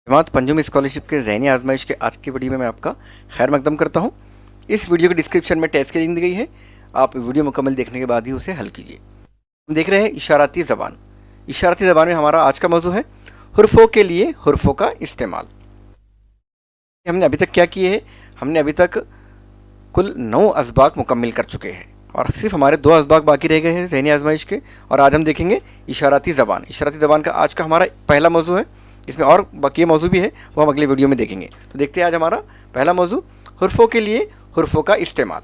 जमात पंजुम scholarship के ज़हनी आजमाइश के आज की वीडियो में मैं आपका खैर मकदम करता हूँ। इस वीडियो के डिस्क्रिप्शन में टेस्ट की लिंक दी गई है, आप वीडियो मुकम्मल देखने के बाद ही उसे हल कीजिए। हम देख रहे हैं इशाराती ज़बान। इशाराती ज़बान में हमारा आज का मौजू है हुर्फ़ों के लिए हुर्फ़ों का इस्तेमाल। हमने अभी तक क्या किए है, हमने अभी तक कुल 9 असबाक मुकम्मल कर चुके हैं और सिर्फ हमारे 2 असबाक बाकी रह गए हैं ज़हनी आजमाइश के। और आज हम देखेंगे इशाराती ज़बान। इशाराती ज़बान का आज का हमारा पहला मौजू है, इसमें और बाकी मौजू भी है, वो हम अगले वीडियो में देखेंगे। तो देखते हैं आज हमारा पहला मौजू हुर्फ़ों के लिए हुर्फ़ों का इस्तेमाल।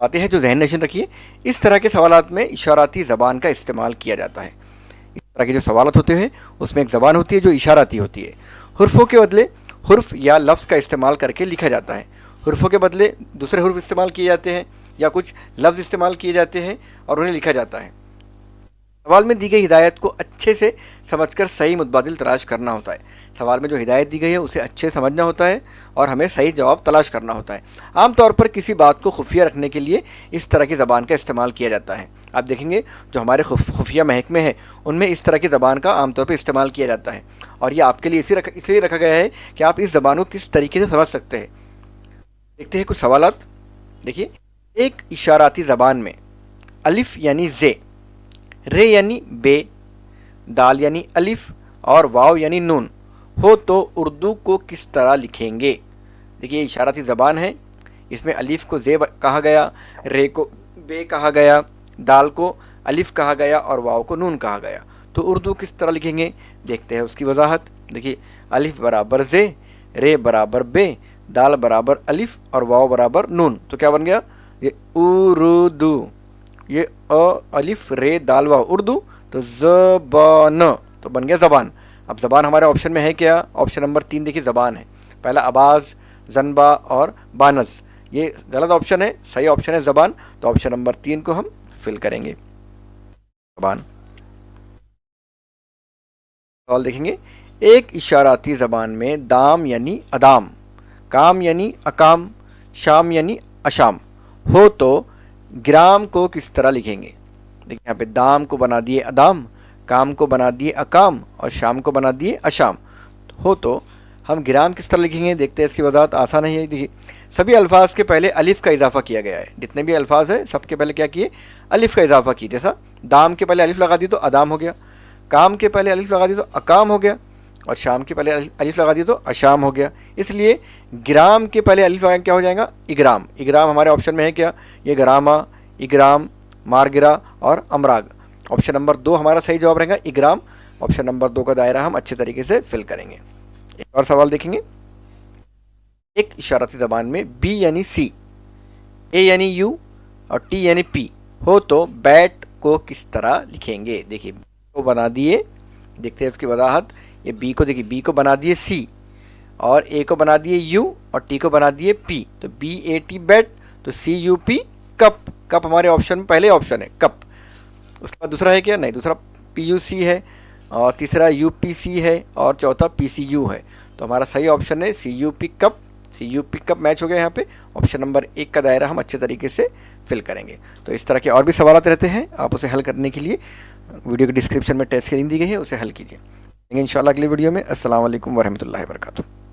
आते हैं जो ज़हन नशीन रखिए, इस तरह के सवालात में इशाराती ज़बान का इस्तेमाल किया जाता है। इस तरह के जो सवालात होते हैं उसमें एक ज़बान होती है जो इशाराती होती है। हुर्फ़ों के बदले हुर्फ़ या लफ्ज़ का इस्तेमाल करके लिखा जाता है। हुर्फ़ों के बदले दूसरे हुर्फ़ इस्तेमाल किए जाते हैं या कुछ लफ्ज़ इस्तेमाल किए जाते हैं और उन्हें लिखा जाता है। सवाल में दी गई हिदायत को अच्छे से समझकर सही मुतबादिल तलाश करना होता है। सवाल में जो हिदायत दी गई है उसे अच्छे समझना होता है और हमें सही जवाब तलाश करना होता है। आम तौर पर किसी बात को खुफिया रखने के लिए इस तरह की ज़बान का इस्तेमाल किया जाता है। आप देखेंगे जो हमारे खुफिया महकमे हैं उनमें इस तरह की ज़बान का आमतौर पर इस्तेमाल किया जाता है और ये आपके लिए इसलिए रखा गया है कि आप इस ज़बान को किस तरीके से समझ सकते हैं। देखते हैं कुछ सवालात। देखिए, एक इशाराती ज़बान में अलिफ यानी ज़े, रे यानी बे, दाल यानी अलिफ और वाव यानी नून हो तो उर्दू को किस तरह लिखेंगे। देखिए, इशाराती ज़बान है, इसमें अलिफ को ज़े कहा गया, रे को बे कहा गया, दाल को अलिफ कहा गया और वाव को नून कहा गया। तो उर्दू किस तरह लिखेंगे, देखते हैं उसकी वजाहत। देखिए, अलिफ बराबर ज़े, रे बराबर बे, दाल बराबर अलिफ और वाव बराबर नून। तो क्या बन गया, ये उर्दू। ये अलिफ रे दाल वाव उर्दू, तो ज़बान तो बन गया ज़बान। अब ज़बान हमारे ऑप्शन में है क्या, ऑप्शन नंबर 3 देखिए ज़बान है। पहला आबाज़, जनबा और बानस, ये गलत ऑप्शन है, सही ऑप्शन है ज़बान। तो ऑप्शन नंबर 3 को हम फिल करेंगे, ज़बान। सवाल देखेंगे, एक इशाराती ज़बान में दाम यानी अदाम, काम यानी अकाम, शाम यानी अशाम हो तो ग्राम को किस तरह लिखेंगे। देखिए, यहाँ पे दाम को बना दिए अदाम, काम को बना दिए अकाम और शाम को बना दिए अशाम हो तो हम ग्राम किस तरह लिखेंगे। देखते हैं इसकी वजाहत। आसान है। देखिए, सभी अल्फाज के पहले अलिफ का इजाफा किया गया है। जितने भी अल्फाज हैं सबके पहले क्या किए, अलिफ का इजाफा किए। जैसा दाम के पहले अलिफ लगा दी तो अदाम हो गया, काम के पहले अलिफ लगा दी तो अकाम हो गया और शाम के पहले अलिफ लगा दी तो अशाम हो गया। इसलिए ग्राम के पहले अलिफ लगा क्या हो जाएगा, इग्राम। इग्राम हमारे ऑप्शन में है क्या, ये ग्रामा, इग्राम, मारगिरा और अमराग। ऑप्शन नंबर 2 हमारा सही जवाब रहेगा, इग्राम। ऑप्शन नंबर 2 का दायरा हम अच्छे तरीके से फिल करेंगे। एक और सवाल देखेंगे, एक इशाराती ज़बान में बी यानी सी, ए यानी यू और टी यानी पी हो तो बैट को किस तरह लिखेंगे। देखिए, को बना दिए, देखते हैं इसकी वजाहत। ये बी को देखिए, बी को बना दिए सी और ए को बना दिए यू और टी को बना दिए पी, तो बी ए टी बैट, तो सी यू पी कप। कप हमारे ऑप्शन में पहले ऑप्शन है कप। उसके बाद दूसरा है क्या, नहीं, दूसरा पी यू सी है और तीसरा यू पी सी है और चौथा पी सी यू है। तो हमारा सही ऑप्शन है सी यू पी कप। सी यू पी कप मैच हो गया यहाँ पे। ऑप्शन नंबर 1 का दायरा हम अच्छे तरीके से फिल करेंगे। तो इस तरह के और भी सवालात रहते हैं, आप उसे हल करने के लिए वीडियो के डिस्क्रिप्शन में टेस्ट की लिंक दी गई है, उसे हल कीजिए। इंशाल्लाह अगली वीडियो में। अस्सलाम वालेकुम वरहमतुल्लाहि वबरकातुहू।